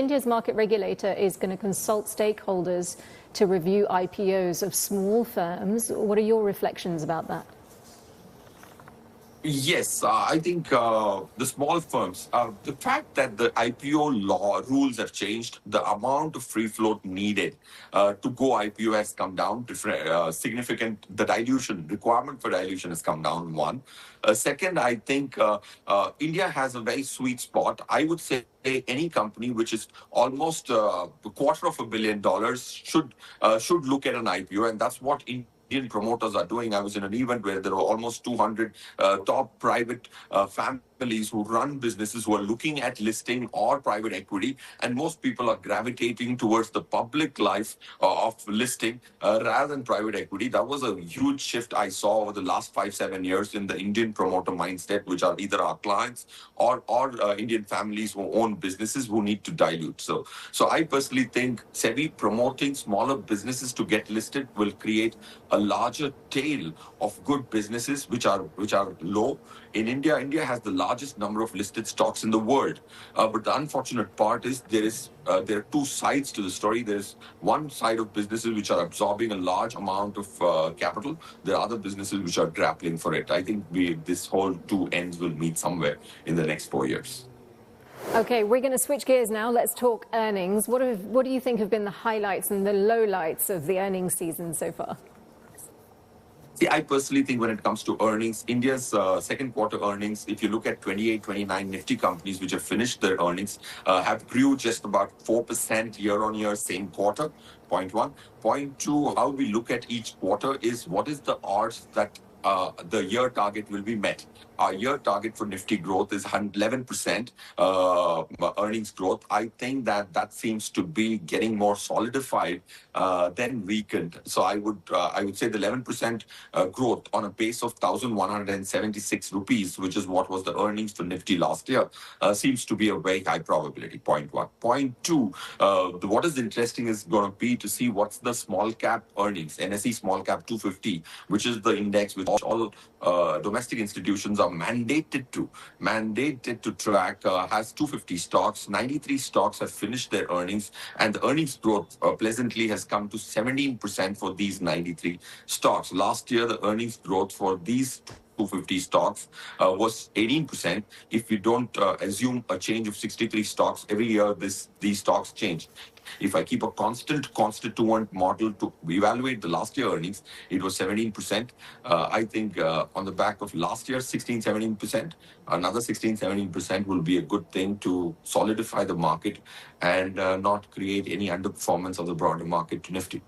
India's market regulator is going to consult stakeholders to review IPOs of small firms. What are your reflections about that? Yes, I think the small firms, the fact that the IPO law rules have changed, the amount of free float needed to go IPO has come down. Significant, the dilution, requirement for dilution has come down, one. Second, I think India has a very sweet spot. I would say any company which is almost a $250 million should look at an IPO, and that's what Indian promoters are doing. I was in an event where there were almost 200 top private families who run businesses who are looking at listing or private equity, and most people are gravitating towards the public life of listing rather than private equity. That was a huge shift I saw over the last 5-7 years in the Indian promoter mindset, which are either our clients or Indian families who own businesses who need to dilute. So I personally think SEBI promoting smaller businesses to get listed will create a larger tail of good businesses which are low. In India, India has the largest number of listed stocks in the world. But the unfortunate part is there are two sides to the story. There's one side of businesses which are absorbing a large amount of capital. There are other businesses which are grappling for it. I think this whole two ends will meet somewhere in the next 4 years. Okay, we're going to switch gears now. Let's talk earnings. What do you think have been the highlights and the lowlights of the earnings season so far? See, I personally think when it comes to earnings, India's second quarter earnings, if you look at 28, 29 Nifty companies which have finished their earnings, have grew just about 4% year on year, same quarter, point one. Point two, how we look at each quarter is what is the odds that the year target will be met. Our year target for Nifty growth is 11% earnings growth. I think that seems to be getting more solidified than weakened. So I would say the 11% growth on a base of 1,176 rupees, which is what was the earnings for Nifty last year, seems to be a very high probability. Point one. Point two, what is interesting is going to be to see what's the small cap earnings, NSE small cap 250, which is the index which all domestic institutions are mandated to track, has 250 stocks. 93 stocks have finished their earnings, and the earnings growth pleasantly has come to 17% for these 93 stocks. Last year, the earnings growth for these 250 stocks was 18%. If we don't assume a change of 63 stocks every year, these stocks change. If I keep a constant constituent model to evaluate the last year earnings, it was 17%. I think on the back of last year's 16-17%, another 16-17% will be a good thing to solidify the market and not create any underperformance of the broader market to Nifty.